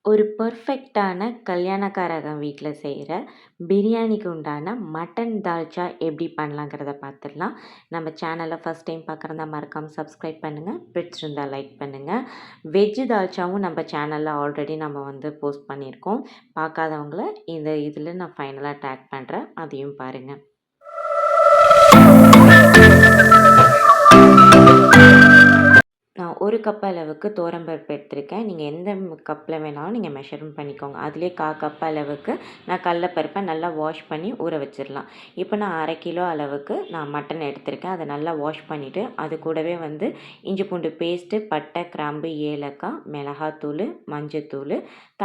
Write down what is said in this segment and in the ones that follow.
ஒரு பெர்ஃபெக்ட்டான கல்யாணக்காரங்க வீட்ல செய்ற பிரியாணிக்கு உண்டான மட்டன் தால்ச்சா எப்படி பண்ணலாங்கிறத பார்த்துடலாம். நம்ம சேனலை ஃபஸ்ட் டைம் பார்க்குறதா மறக்காம சப்ஸ்கிரைப் பண்ணுங்கள். பிடிச்சிருந்தா லைக் பண்ணுங்கள். வெஜ்ஜு தால்ச்சாவும் நம்ம சேனலில் ஆல்ரெடி நம்ம வந்து போஸ்ட் பண்ணியிருக்கோம். பார்க்காதவங்கள இதில் நான் ஃபைனலாக டேக் பண்ணுறேன், அதையும் பாருங்கள். நான் 1 கப் அளவுக்கு துவரம்பருப்பு எடுத்திருக்கேன். நீங்கள் எந்த கப்பில் வேணாலும் நீங்கள் மெஷர்மெண்ட் பண்ணிக்கோங்க. அதிலே 1/4 கப் அளவுக்கு நான் கடலப்பருப்பை நல்லா வாஷ் பண்ணி ஊற வச்சிடலாம். இப்போ நான் 1/2 கிலோ அளவுக்கு நான் மட்டன் எடுத்திருக்கேன். அதை நல்லா வாஷ் பண்ணிவிட்டு அது கூடவே வந்து இஞ்சி பூண்டு பேஸ்ட்டு, பட்டை, கிராம்பு, ஏலக்காய், மிளகாத்தூள், மஞ்சத்தூள்,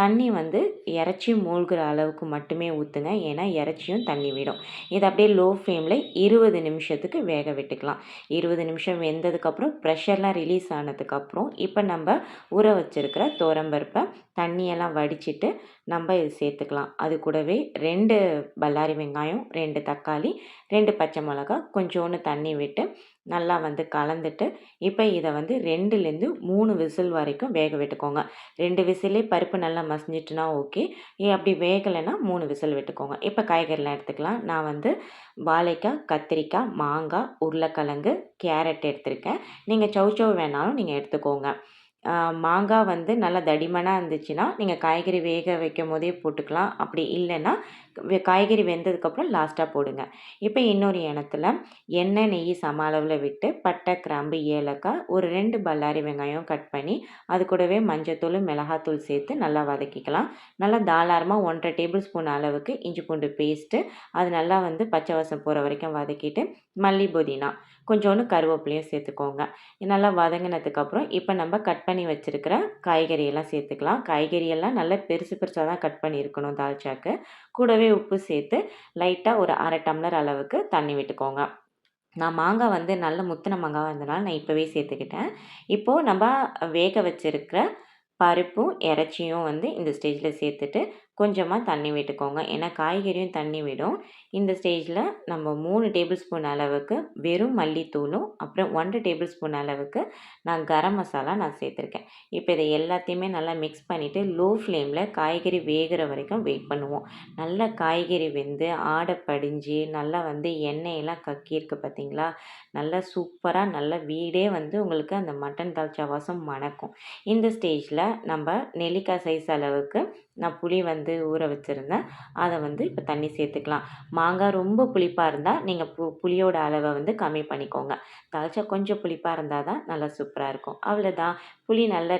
தண்ணி வந்து இறைச்சி மூழ்கிற அளவுக்கு மட்டுமே ஊற்றுங்க. ஏன்னா இறைச்சியும் தண்ணி விடும். இதை அப்படியே லோ ஃப்ளேமில் 20 நிமிஷத்துக்கு வேக விட்டுக்கலாம். 20 நிமிஷம் வெந்ததுக்கப்புறம் ப்ரெஷர்லாம் ரிலீஸ் ஆனதுக்கப்புறம் இப்போ நம்ம ஊற வச்சுருக்கிற துவரம்பருப்பை தண்ணியெல்லாம் வடிச்சிட்டு நம்ம இது சேர்த்துக்கலாம். அது கூடவே 2 பல்லாரி வெங்காயம், 2 தக்காளி, 2 பச்சை மிளகா, கொஞ்சோண்டு தண்ணி விட்டு நல்லா வந்து கலந்துட்டு இப்போ இதை வந்து 2லேருந்து 3 விசில் வரைக்கும் வேக விட்டுக்கோங்க. 2 விசிலே பருப்பு நல்லா மசிஞ்சிட்டுனா ஓகே. அப்படி வேகலைன்னா 3 விசில் விட்டுக்கோங்க. இப்போ காய்கறிலாம் எடுத்துக்கலாம். நான் வந்து வாழைக்காய், கத்திரிக்காய், மாங்காய், உருளைக்கிழங்கு, கேரட் எடுத்திருக்கேன். நீங்கள் சௌசௌ வேணாலும் நீங்கள் எடுத்துக்கோங்க. மாங்காய் வந்து நல்லா தடிமனாக இருந்துச்சுன்னா நீங்கள் காய்கறி வேக வைக்கும் போதே போட்டுக்கலாம். அப்படி இல்லைன்னா காய்கறி வெந்ததுக்கப்புறம் லாஸ்ட்டாக போடுங்க. இப்போ இன்னொரு எண்ணத்தில் எண்ணெய், நெய் சம அளவில் விட்டு பட்டை, கிராம்பு, ஏலக்காய், ஒரு 2 பல்லாரி வெங்காயம் கட் பண்ணி அது கூடவே மஞ்சத்தூள், மிளகாத்தூள் சேர்த்து நல்லா வதக்கிக்கலாம். நல்லா தாராளமாக 1 1/2 டேபிள் ஸ்பூன் அளவுக்கு இஞ்சி பூண்டு பேஸ்ட்டு அது நல்லா வந்து பச்சை வாசம் போகிற வரைக்கும் வதக்கிட்டு மல்லி, புதினா, கொஞ்சோண்டு கருவேப்பிலையும் சேர்த்துக்கோங்க. நல்லா வதங்கினதுக்கப்புறம் இப்போ நம்ம கட் பண்ணி வச்சுருக்கிற காய்கறியெல்லாம் சேர்த்துக்கலாம். காய்கறியெல்லாம் நல்லா பெருசு பெருசாக தான் கட் பண்ணியிருக்கணும் தால்ச்சாக்கு. கூடவே உப்பு சேர்த்து லைட்டாக ஒரு 1/2 டம்ளர் அளவுக்கு தண்ணி விட்டுக்கோங்க. நான் மாங்காய் வந்து நல்ல முத்தின மாங்காவாக இருந்தனால நான் இப்போவே சேர்த்துக்கிட்டேன். இப்போது நம்ம வேக வச்சுருக்கிற பருப்பும் இறைச்சியும் வந்து இந்த ஸ்டேஜில் சேர்த்துட்டு கொஞ்சமாக தண்ணி விட்டுக்கோங்க. ஏன்னா காய்கறியும் தண்ணி விடும். இந்த ஸ்டேஜில் நம்ம 3 டேபிள் ஸ்பூன் அளவுக்கு வெறும் மல்லித்தூளும் அப்புறம் 1 டேபிள் ஸ்பூன் அளவுக்கு நான் கரம் மசாலா நான் சேர்த்துருக்கேன். இப்போ இதை எல்லாத்தையுமே நல்லா மிக்ஸ் பண்ணிவிட்டு லோ ஃப்ளேமில் காய்கறி வேகிற வரைக்கும் வெயிட் பண்ணுவோம். நல்லா காய்கறி வெந்து ஆடை படிஞ்சு நல்லா வந்து எண்ணெயெல்லாம் கக்கியிருக்கு பார்த்தீங்களா? நல்லா சூப்பராக நல்லா வீடே வந்து உங்களுக்கு அந்த மட்டன் தால்ச்சா வாசம் மணக்கும். இந்த ஸ்டேஜில் நம்ம நெல்லிக்காய் சைஸ் அளவுக்கு நான் புளி வந்து ஊற வச்சுருந்தேன். அதை வந்து இப்போ தண்ணி சேர்த்துக்கலாம். மாங்காய் ரொம்ப புளிப்பாக இருந்தால் நீங்கள் புளியோட அளவை வந்து கம்மி பண்ணிக்கோங்க. தால்ச்சா கொஞ்சம் புளிப்பாக இருந்தால் தான் நல்லா சூப்பராக இருக்கும். அவ்வளோதான். புளி நல்லா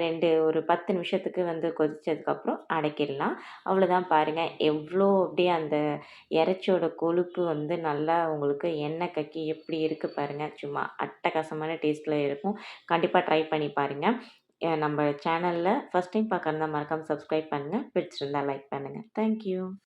ஒரு 10 நிமிஷத்துக்கு வந்து கொதித்ததுக்கப்புறம் அடக்கிடலாம். அவ்வளோதான். பாருங்கள் எவ்வளோ அப்படியே அந்த இறைச்சியோட கொழுப்பு வந்து நல்லா உங்களுக்கு எண்ணெய் கக்கி எப்படி இருக்குது பாருங்கள். சும்மா அட்டகாசமான டேஸ்ட்டில் இருக்கும். கண்டிப்பாக ட்ரை பண்ணி பாருங்கள். நம்ம சேனலில் ஃபஸ்ட் டைம் பார்க்குறதா மறக்காமல் சப்ஸ்கிரைப் பண்ணுங்கள். பிடிச்சிருந்தா லைக் பண்ணுங்கள். தேங்க்யூ.